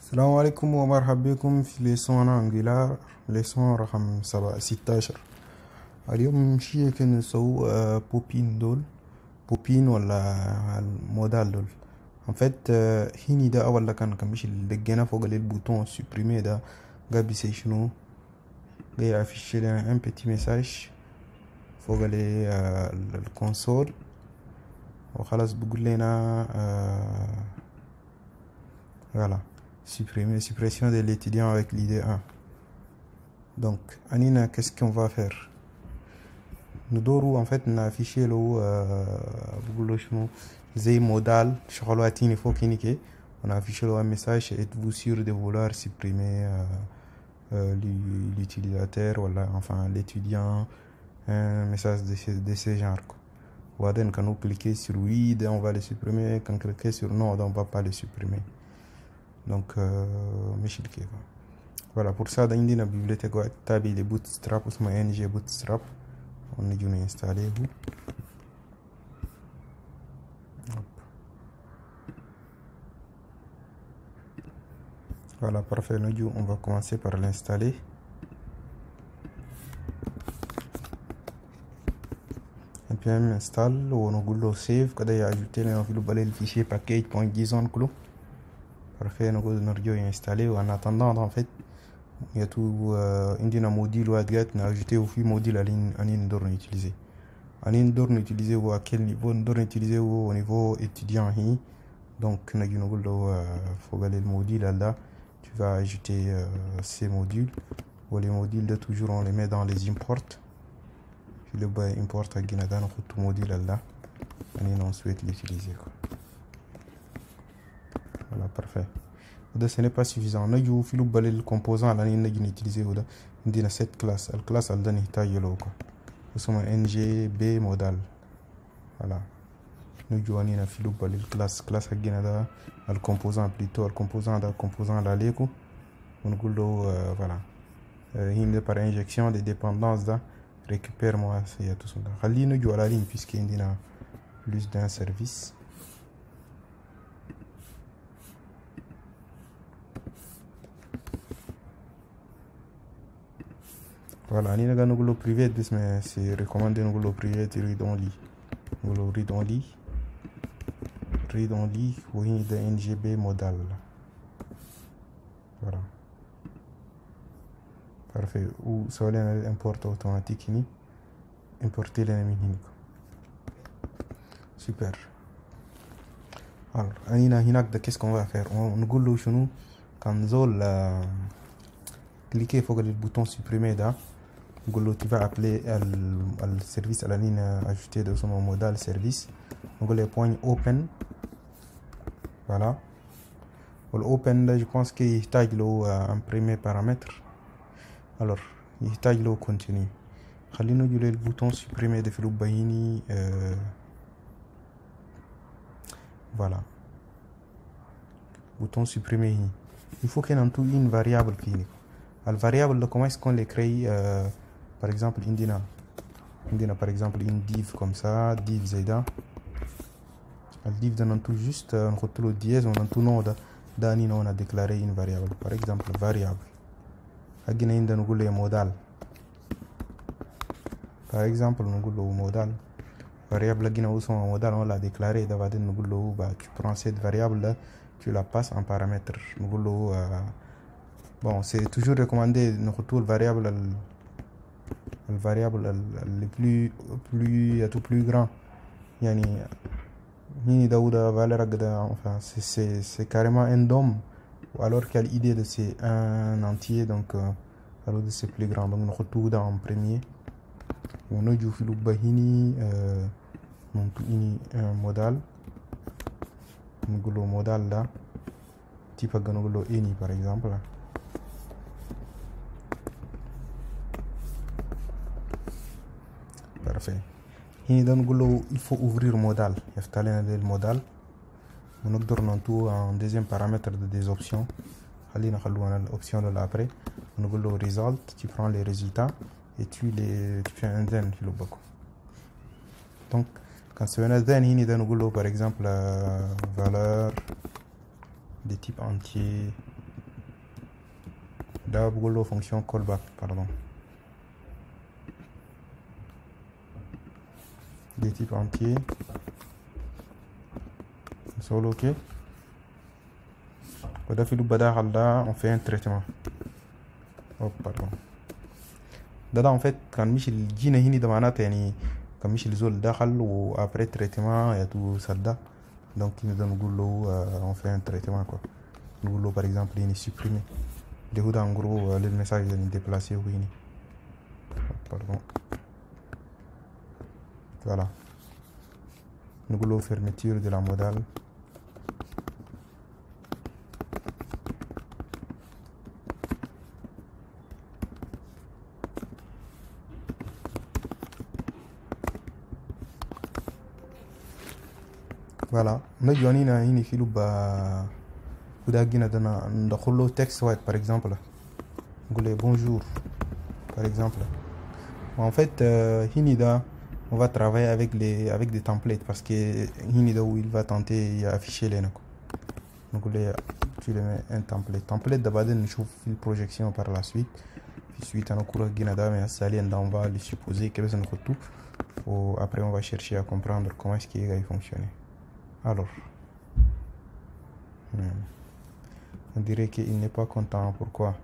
السلام عليكم ومرحبا بكم في ليسون انجولار ليسون رقم 16. اليوم شيء كنسوي بوبين دول بوبين ولا المودال دول. en fait هيني ده اول كان مش اللي لقينا فوق البوتون سوبريمي ده قاعد بيسي شنو جاي يافيشي لنا ان بيتي ميساج فوق الكونسول وخلاص بيقول لنا voilà suppression de l'étudiant avec l'idée 1. Donc Anina, qu'est-ce qu'on va faire? Nous devons en fait afficher le modal il faut qu'il on a affiché un message: êtes-vous sûr de vouloir supprimer l'utilisateur ou enfin l'étudiant, un message de ce genre. Quand on clique sur oui, on va le supprimer. Quand on clique sur non, on ne va pas le supprimer. Donc voilà, pour ça dans une bibliothèque tabi les bootstrap ou ng bootstrap on est venu installer voilà, parfait. Nous on va commencer par l'installer. npm install ou on save quand il y a ajouté le fichier package.json clou. Parfait, nous allons installer. En attendant, en fait, il y a tout un module ou ajouté au fil module à l'in d'or utiliser. À l'in d'or utiliser ou à quel niveau d'or utiliser au niveau étudiant. Donc, nous allons le module là. Tu vas ajouter ces modules. Ou les modules de toujours, on les met dans les imports. Puis le bas import à Guinada, on tout module là. Et on souhaite l'utiliser. Voilà, parfait. Ce n'est pas suffisant. Nous avons fait le composant à l'année utilisé dans cette classe. La classe a donné taille loco. Nous sommes ngb modal. Voilà. Nous avons fait le classe à Guinada, le composant plutôt, le composant à la léco. Voilà. Par injection des dépendances récupère-moi, c'est tout ça. Nous avons la ligne puisqu'il y a plus d'un service. Voilà, nous avons le privé, mais c'est recommandé le privé de read only. Read only, oui, de ngb modal. Voilà. Parfait. Ou ça va importer automatique, importer l'ennemi. Super. Alors, qu'est-ce qu'on va faire? On va chez nous, quand on cliquer sur le bouton supprimer là. Tu vas appeler le service à la ligne ajoutée de son modal service. Donc le point open. Voilà. Open là, je pense qu'il tag un premier paramètre. Alors il tag le continue. Nous le bouton supprimer de Philippe Bahini. Voilà. Bouton supprimer. Il faut qu'il y ait une variable clinique. La variable, comment est-ce qu'on les crée? Par exemple, Indina par exemple une div comme ça, div zeda. Le div donne tout juste, on retrouve le dièse, on a tout nom on a déclaré une variable. Par exemple, variable. Agina nous le modal. Par exemple, nous le modal. Variable agina où son modal, on l'a déclaré. Tu prends cette variable là, tu la passes en paramètre. Bon, c'est toujours recommandé de retrouver le variable le plus grand. Enfin, c'est carrément un dôme, alors qu'il y a l'idée de c'est un entier, donc alors c'est plus grand. Donc on retrouve dans en premier. On a du filou bahini un modal. On modal là, type eni par exemple. Parfait. Il faut ouvrir le modal. Le modal. On a tout en deuxième paramètre des options. L'option de l'après. On a le result. Tu prends les résultats et tu fais un then. Donc, quand c'est un then, par exemple, valeur de type entier. ده بقول له فونكشن كول باك باردون دي تيب انتي نسوي اوكي وده في لوب داخل ده اون في ان تريتمون اوب باردون ده اون فيت كان مش الجينا هنا ده معناته يعني كان مش الزول داخل و ابري تريتمون ياتو سدا دونك نقدر نقول له اون في ان تريتمون كو نقول له par exemple يعني supprimer اللي هو ده en gros le message اللي déplacé هنا pardon voilà نقول له fermeture de la modale voilà نجي هنا في لوب وده جينا ده ندخل له text white par exemple نقول له bonjour par exemple en fait هنا ده on va travailler avec des templates parce que هنا ده où il va tenter afficher les noms نقول له tu le mets un template ده بعدين نشوف في البروجيكشن par la suite في suite انا كورة جينا ده mais حاليا ده on va les supposer que بس ناخد tout ou après on va chercher à comprendre comment est-ce qu'il va fonctionner alors on dirait qu'il n'est pas content pourquoi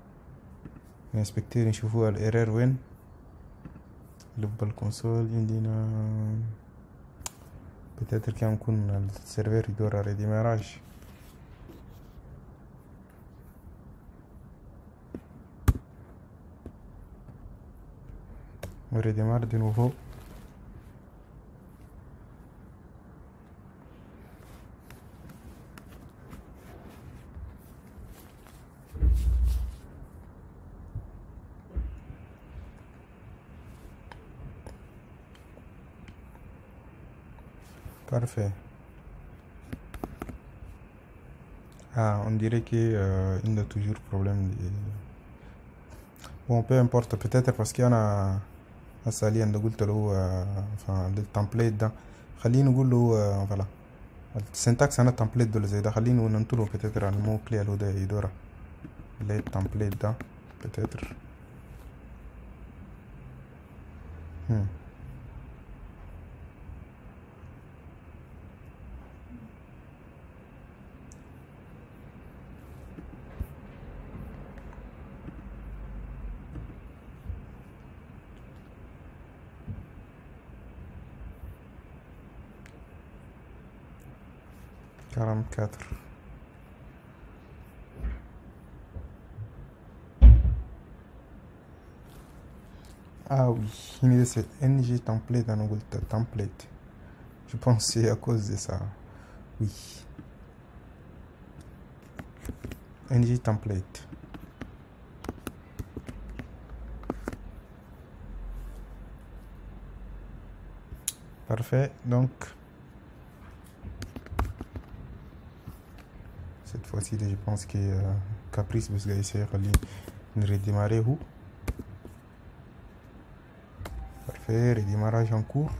l'inspecteur نشوفوا الإيرور وين لب الكونسول عندنا peut-être كان يكون السيرفر يدور على ريديماراج redémarre de nouveau parfait. Ah, on dirait que il a toujours problème de... bon peu importe peut-être parce qu'il y en a حاليا ده قلت له التمبليت ده خليني نقول له فوالا السنتكس انا التمبليت دول زي ده خليني ننطله بتتر على المو كلي له ده يدورا اللي التمبليت ده بتتر 44. Ah oui, il me dit c'est NG template dans Google template. Je pense que c'est à cause de ça. Oui. NG template. Parfait. Donc, cette fois-ci, je pense que Caprice va essayer de redémarrer. Parfait, redémarrage en cours.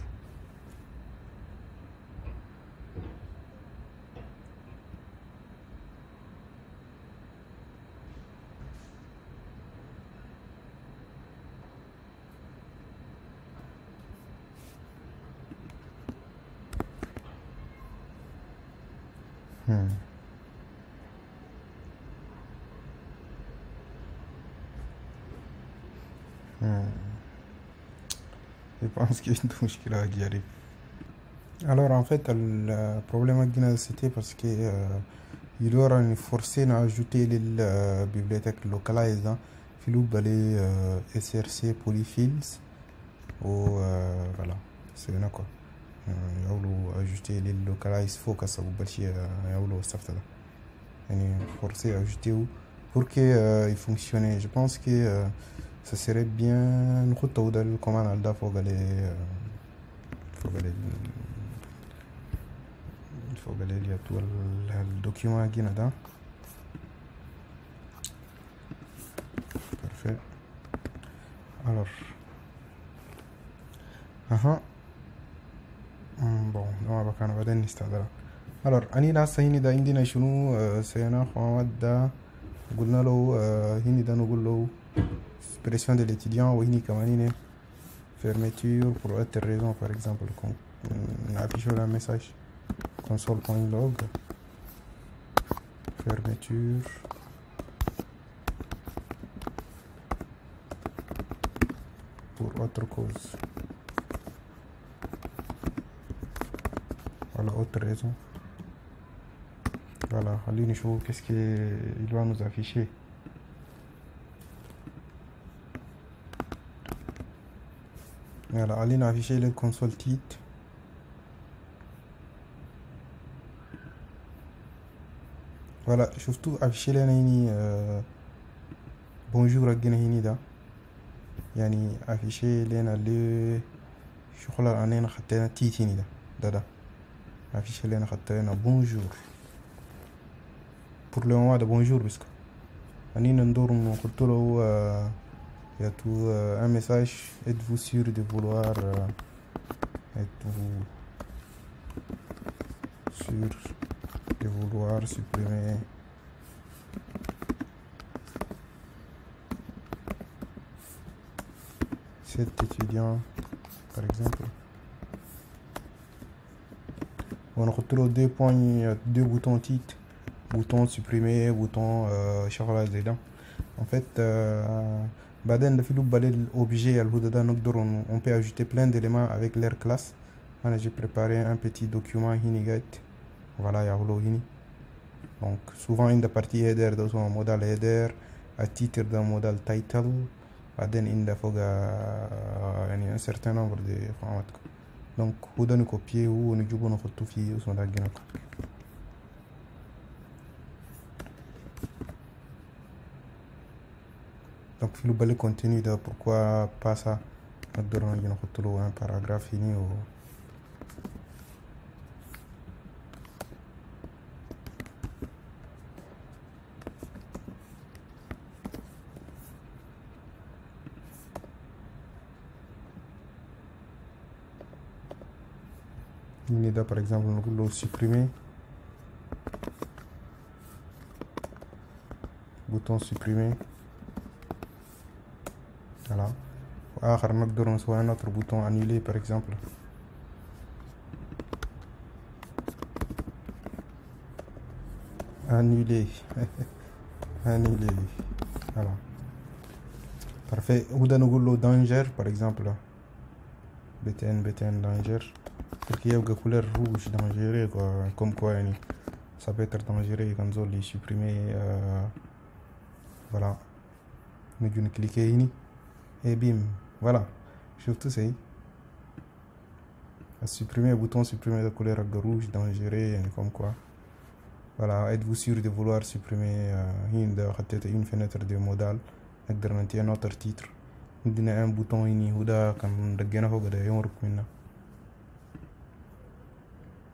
Je pense qu'il y a une مشكلة qui arrive. Alors en fait le problème c'était parce que il aura forcé à ajouter les bibliothèques localisées في لوب les src polyfills ou voilà c'est là quoi يقولوا ajouter les localized focus ou بالشيء يقولوا الصفة ده يعني forcé à ajouter pour que il fonctionne. Je pense que ça serait bien نحطه ده الكوماند ده فوق ال الدوكيومنت هنا ده. Parfait. Alors bon ما كان بعدين نستعملها. Alors أني ناس هنا ده عندنا شنو سيناخد ده قلنا له هنا ده نقول له pression de l'étudiant وهنا كمان هنا fermeture pour autre raison par exemple affiche un message console.log fermeture pour autre cause, voilà autre raison. Voilà, allez نشوف qu'est-ce qu'il va nous afficher. Voilà, allez afficher le console titre. Voilà, شفتوا afficher لنا هني bonjour رجعنا هني ده يعني afficher لنا اللي شغل أنا خدتنا تيت هني ده afficher لنا خدتنا bonjour pour le moment de bonjour parce que أني ندور قلت له il y a tout un message, êtes-vous sûr de vouloir supprimer cet étudiant par exemple. On retrouve deux boutons titre, bouton supprimer, bouton chargage dedans. En fait بعدين في لوب بالي l'objet الهدى ده نقدر on peut ajouter plein d'éléments avec leur classe. Voilà, j'ai préparé un petit document هنا قاعد voilà يعملوا هنا. Donc souvent عند partie header ده اسمه modal header, التيتر ده modal title, بعدين عند فوق يعني un certain nombre de formats. Donc هو ده نكوبيه ونجيبه نحطه في اسمه ده جنب. Donc في le contenu de pourquoi pas ça نقدر نجي نحط له un paragraphe هنا و هنا ده par exemple نقول له supprimer bouton supprimer. Voilà. وآخر نقدر نسوي notre bouton annuler par exemple. Annuler. Annuler. Voilà. Parfait. وده نقول له danger par exemple. btn danger. Pour qu'il y ait une couleur rouge dangereux quoi. Comme quoi يعني ça peut être dangereux quand on les supprimer. Voilà. نجي نكليكي هنا. Et bim, voilà, surtout c'est à supprimer le bouton supprimer de couleur rouge dangereux comme quoi. Voilà, êtes-vous sûr de vouloir supprimer une fenêtre de modal نقدر ننتهي un autre titre. عندنا un bouton هنا وده كان رجعنا فوق ده يمرق منا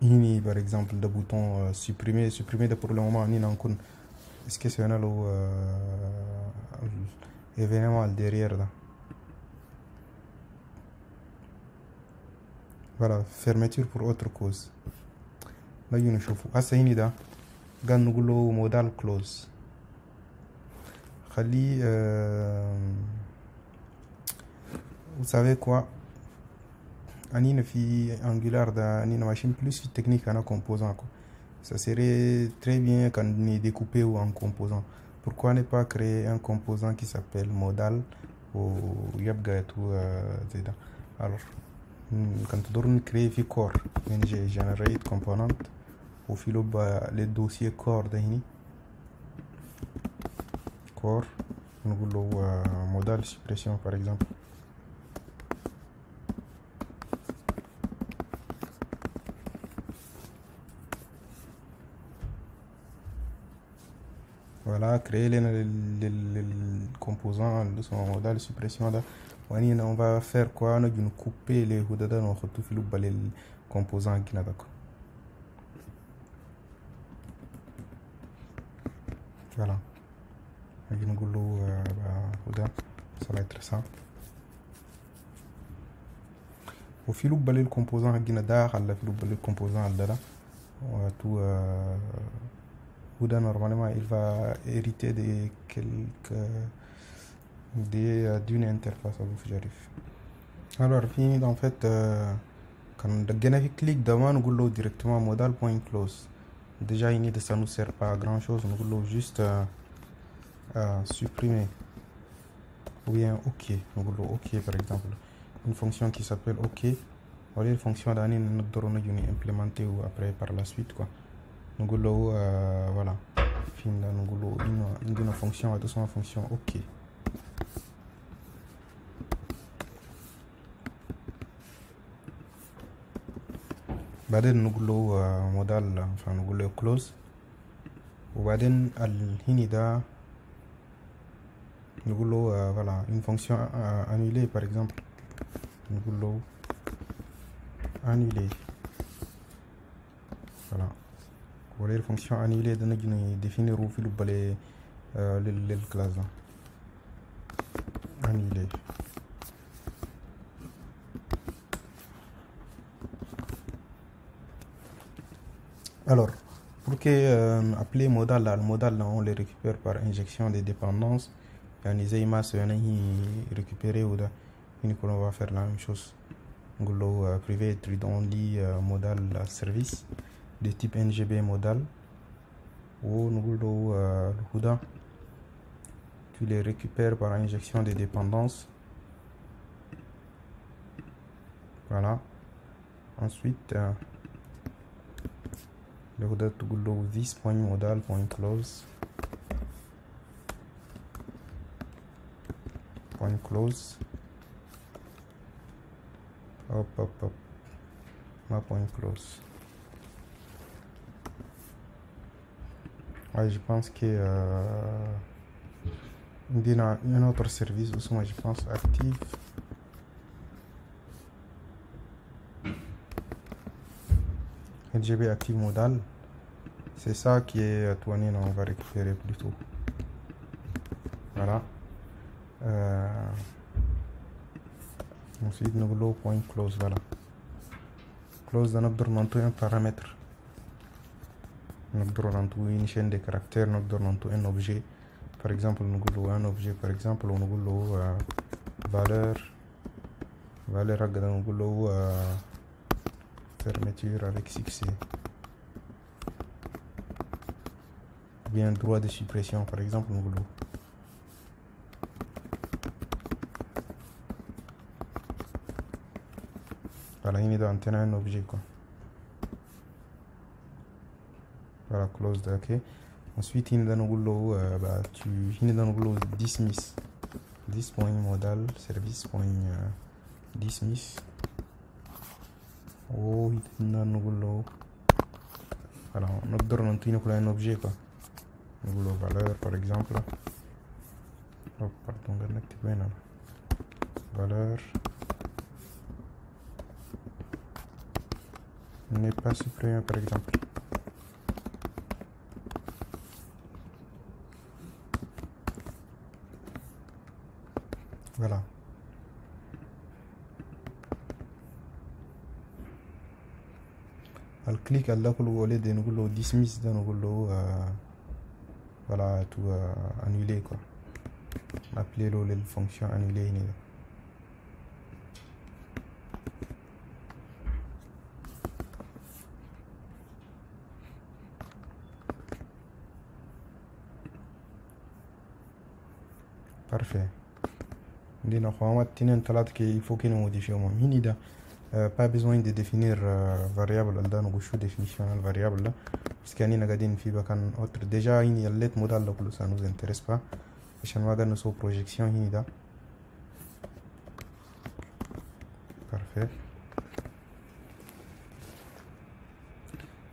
هنا par exemple le bouton supprimer de pour le moment هنا نكون est-ce que c'est un événement derrière là. Voilà, fermeture pour autre cause. Là, il y a une chose. هسه هنا ده قاعد نقول له modal close. خليه vous savez quoi أنينا في Angular ده أنينا ماشيين plus في technique أنا composant quoi. Ça serait très bien quand on est découpé ou en composant. Pourquoi ne pas créer un composant qui s'appelle modal ou يبقى tout زي alors quand on crée في core يعني generate component وفي le dossier core ده هنا core نقول له modal suppression par exemple. Voilà, créer les composants de son modal suppression là. On va faire quoi? On va couper les houdadas on va tout les composants qui n'ont pas. Voilà. On va ça va être ça. Au fil où le composant qui n'a pas, le composant là, on va tout Ouda normalement il va hériter de d'une interface à Jarif. Alors fini en fait quand on clique devant nous directement modal.close. Déjà ça nous sert pas à grand chose, nous juste supprimer ou bien ok, nous ok par exemple une fonction qui s'appelle ok. Voilà une fonction d'année nous devons implémenter ou après par la suite quoi. Nous voilà fin nous une fonction à 200 fonction ok. بعدين نقول له مودال فنقول له close وبعدين الهني ده نقول له voilà une fonction annulée par exemple نقول له annuler voilà ولا الفونكسيون annulée ده نجي نديفينيرو في بالي للكلاس ده annuler. Alors, pour que appeler modal là, le modal là, on le récupère par injection des dépendances. Les éléments sont récupérés ou là, on va faire la même chose. On privé read only modal service de type ngb modal ou nous tu les récupères par injection des dépendances. Voilà. Ensuite le تقول له this point modal point close hop ma point close. Ouais, je pense que il y a un autre service aussi, moi je pense active. NGB active modal, c'est ça qui est tourné, on va récupérer plutôt. Voilà. Ensuite nous allons point close. Voilà, close dans notre un paramètre, nous une chaîne de caractères, nous un objet. Par exemple nous allons un objet, par exemple nous allons valeur nous allons fermeture avec succès, bien droit de suppression par exemple nous allons. Voilà, il est dans un objet quoi. Voilà, close ok. Ensuite il est dans le dismiss point modal service point dismiss. Oh, il est dans le voilà, on donne un objet quoi. Nous valeur par exemple. Oh, pardon, valeur n'est pas supprimé par exemple. Voilà. Elle clique à l'autre au lieu de nous dismiss, de nous voilà tout annuler quoi. Appeler la fonction annuler. Parfait. Il faut qu'il nous modifie au moins. Pas besoin de définir variable dans nos définition variable là, parce qu'il y a une fi bakan autre déjà il y a let modal là, ça nous intéresse pas. Je vais regarder nos projection là. Parfait.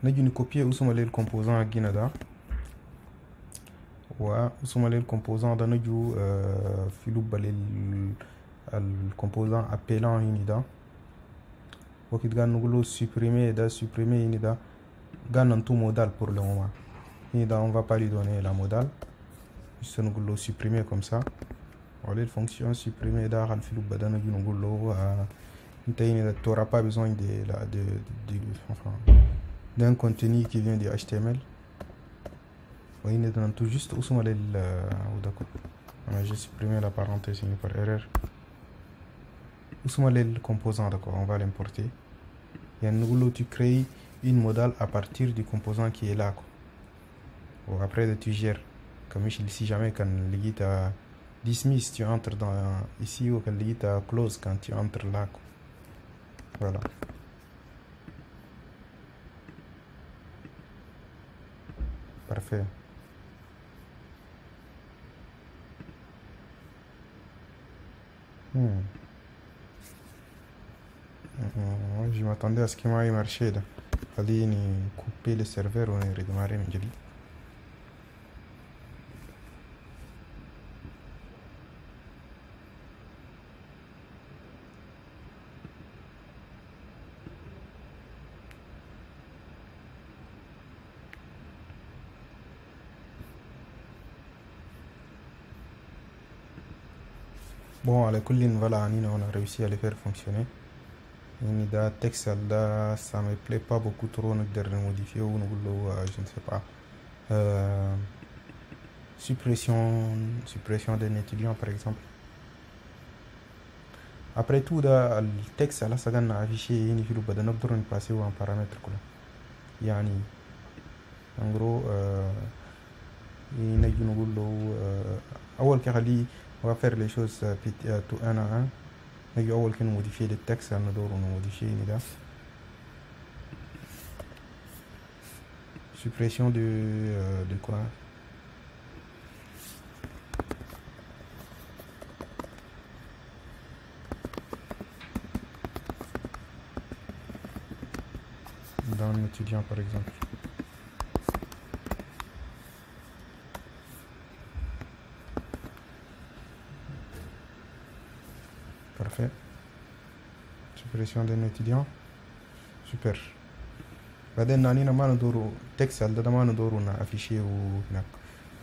Nous allons copier le composant à Guinada. Nous le composant dans nous le composant appelant Unida. Ok, nous supprimer Unida. Gagnons tout modal pour le moment. Unida, on va pas lui donner la modal. Juste nous le supprimer comme ça. Voilà la fonction supprimer dans le fil badan tu n'auras pas besoin d'un contenu qui vient de HTML. Oui, nous donnons tout juste où sont les d'accord. J'ai supprimé la parenthèse par erreur. Où sont les composants, d'accord, on va l'importer. Et nous tu crées une modale à partir du composant qui est là, quoi. Bon, après tu gères comme si jamais quand l'équipe à dismiss tu entres dans ici ou quand l'équipe à close quand tu entres là, quoi. Voilà. Parfait. Je m'attendais à ce qu'il m'aille marché là. Fallait couper le serveur ou redémarrer من جديد. Bon, à la colline, voilà, on a réussi à les faire fonctionner. Le texte là, ça me plaît pas beaucoup trop de modifier ou je ne sais pas. Suppression d'un étudiant par exemple. Après tout, le texte là, ça va afficher une file de نقدر نباسيه en paramètre كله. يعني en gros نجي نقول له أول كخليه on va faire les choses tout un à un. نجي أول كنا modifier le texte ندور modifier là. Suppression de quoi? D'un étudiant par exemple. Parfait. Suppression d'un étudiant. Super. بعدين نانينا ما ندورو تكست ده ما ندورو afficher ou هناك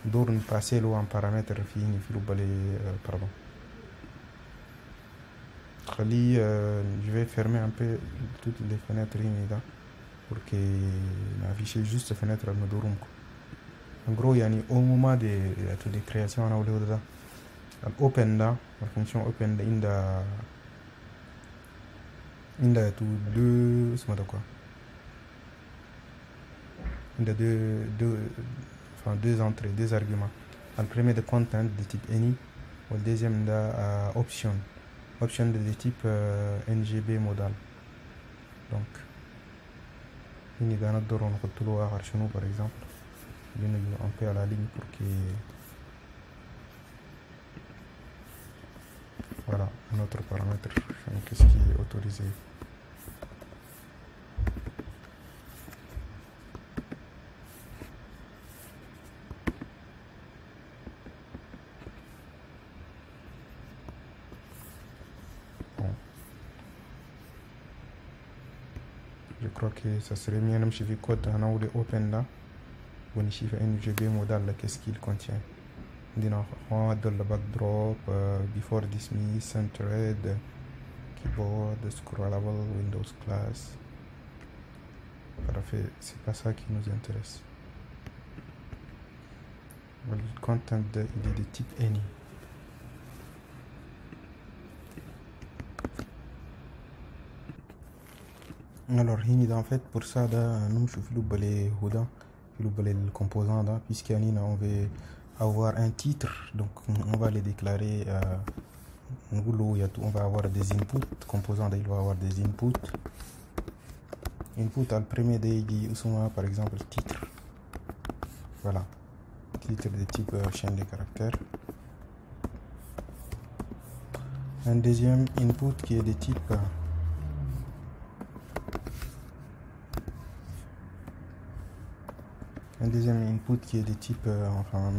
ندور passer له un paramètre فيه في بالي pardon. خلي je vais fermer un peu toutes les fenêtres là pour que afficher juste fenêtre ندورهم. En gros يعني au moment de création أنا أقوله ده open là la fonction open là il a tout deux c'est quoi il a deux entrées, deux arguments. Le premier de content de type any ou le deuxième de option de type ngb modal. Donc il y a un autre on retrouve à Archino par exemple. On peut à la ligne pour que voilà un autre paramètre qu'est-ce qui est autorisé. Je crois que ça serait mieux même si je code un open là ou si je fais ngb modal là qu'est-ce qu'il contient. On a le backdrop, before dismiss, centered, keyboard, scrollable, Windows class. Parfait, c'est pas ça qui nous intéresse. Le content il est de type any. Alors en fait pour ça nous je les composants là puisqu'on veut avoir un titre, donc on va les déclarer on va avoir des inputs composants il va avoir des inputs à le premier par exemple titre, voilà, titre de type chaîne de caractères, un deuxième input qui est de type enfin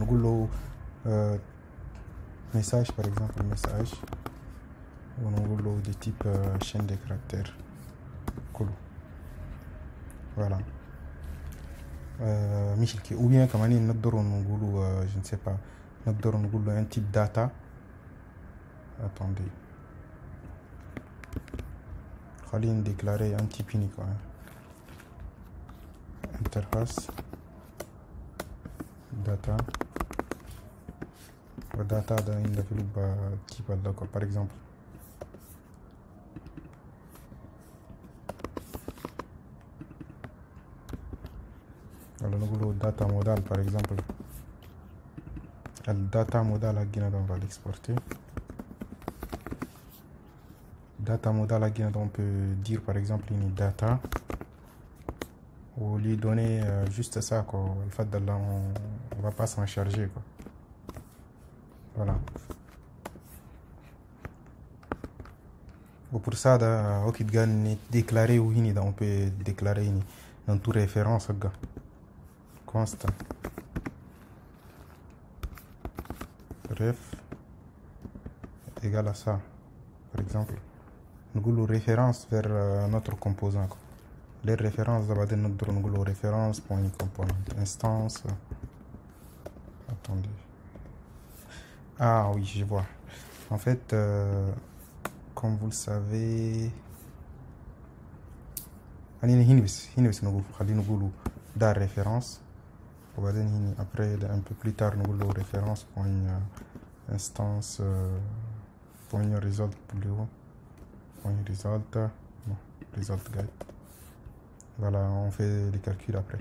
message par exemple, message ou de type chaîne de caractères. Cool. Voilà. ou bien comme je ne sais pas un type data. Attendez, خلينا déclarer un type unique, interface data data da inda fi luba keypad d'accord par exemple alors nous data modal par exemple le data modal on va l'exporter data modal on peut dire par exemple une data ou lui donner juste ça quoi. Le fait de là on va pas s'en charger quoi. Voilà. Pour ça ok déclarer ou on peut déclarer dans toute référence constant ref égale à ça par exemple nous avons référence vers notre composant quoi. Les références d'abord de notre référence point component instance attendez ah oui je vois en fait comme vous le savez nous da référence après un peu plus tard nous avons référence point instance point result plus haut point result non result guide. Voilà, on fait les calculs après.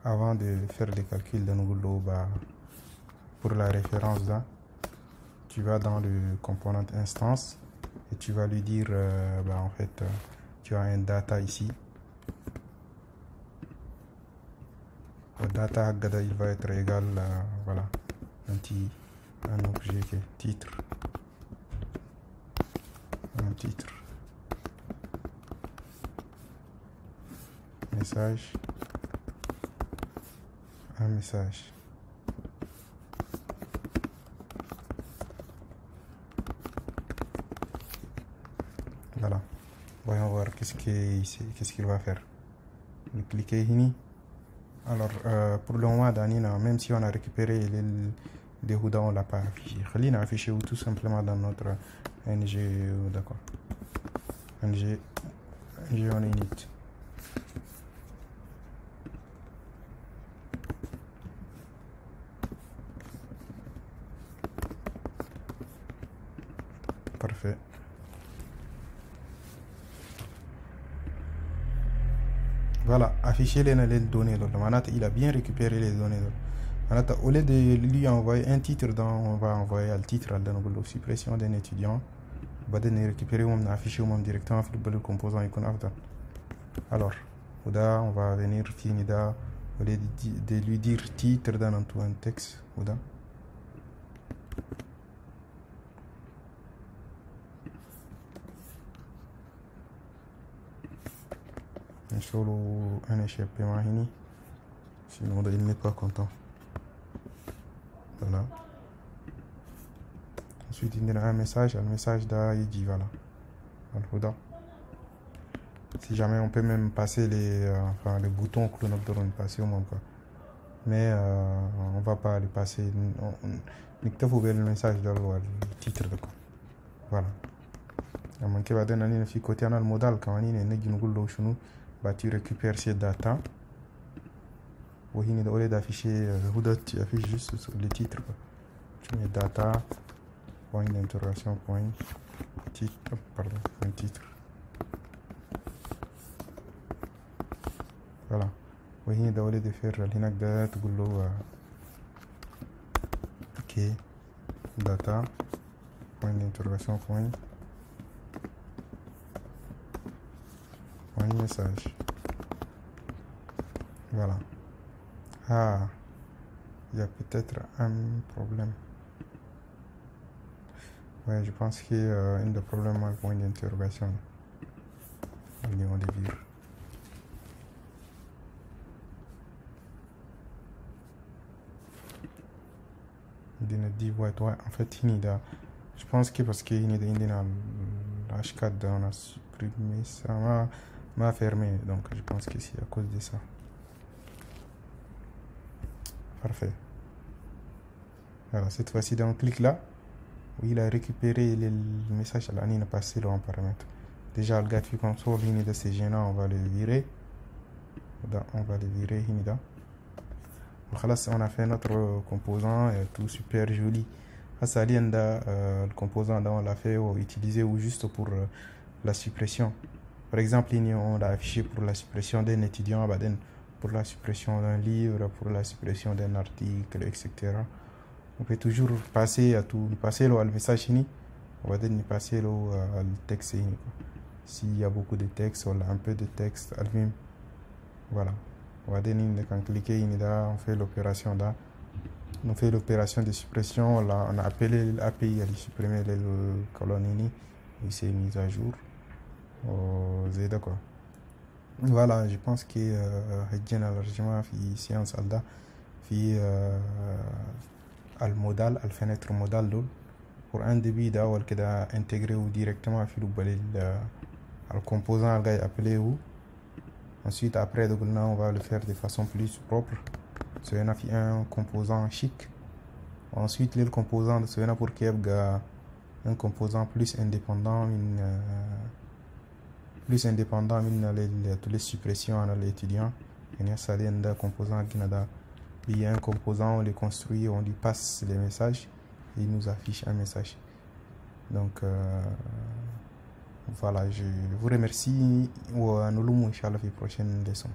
Avant de faire les calculs de nouveau pour la référence là, tu vas dans le component instance et tu vas lui dire en fait tu as un data ici. Le data il va être égal voilà un objet qui est titre, un titre, message, un message. Voilà, voyons voir qu'est-ce qu'il va faire. Vous cliquez ici. Alors pour le moment même si on a récupéré les Huda, on l'a pas affiché. On a affiché tout simplement dans notre ng, d'accord, ng on init. Parfait. Voilà, afficher les données. Il a bien récupéré les données. Au lieu de lui envoyer un titre, on va envoyer le titre à la suppression d'un étudiant. On va récupérer ou afficher directement le composant icône. Alors, on va venir finir au lieu de lui dire titre dans un texte. Solo un échappement ici, sinon il n'est pas content. Voilà. Ensuite il y a un message d'Aïdi, voilà. Si jamais on peut même passer les boutons que nous devons passer au monde quoi. Mais on va pas les passer. On faut le message dans le titre de quoi. Voilà. À moins qu'il va donner un côté dans le modal quand on est tu récupères ces data. Au lieu d'afficher tu affiches juste le titre. Tu mets data, point d'interrogation, point titre, pardon, un titre. Voilà. Au lieu de faire l'inacda, tu ok, data, point d'interrogation, point message. Voilà. Ah, il y a peut-être un problème. Ouais, je pense qu'il y a un problème avec le point d'interrogation. On les vire. Ouais, en fait, je pense que parce qu'il y a H4, on a supprimé ça, m'a fermé, donc je pense que c'est à cause de ça. Parfait. Voilà, cette fois-ci, on clique là, où il a récupéré le message, là, il a passé le paramètre. Déjà, le graphique console, il de ces gênants, on va le virer. On va le virer, on a fait notre composant et tout super joli. Le composant on l'a fait utiliser ou juste pour la suppression. Par exemple, on l'a affiché pour la suppression d'un étudiant, pour la suppression d'un livre, pour la suppression d'un article, etc. On peut toujours passer le message ici. On va dire passer le texte ici. S'il y a beaucoup de texte, on a un peu de texte. Voilà. On va dire quand cliquer ici, on fait l'opération là. On fait l'opération de suppression. On a appelé l'API à supprimer les colonnes et c'est mis à jour. C'est d'accord. Voilà, je pense que j'ai largement fait science alda في المودال الفينتر مودال دول pour un début d'avoir كده intégré ou directement في le composant اللي appelé ou ensuite après on va le faire de façon plus propre. On a fait un composant chic. Ensuite le composant de pour qu'il y ait un composant plus indépendant de toutes les suppressions à l'étudiant. Il y a un composant il y a un composant, on les construit, on lui passe les messages et il nous affiche un message. Donc voilà, je vous remercie. Nous allons, Inch'Allah, la prochaine leçon.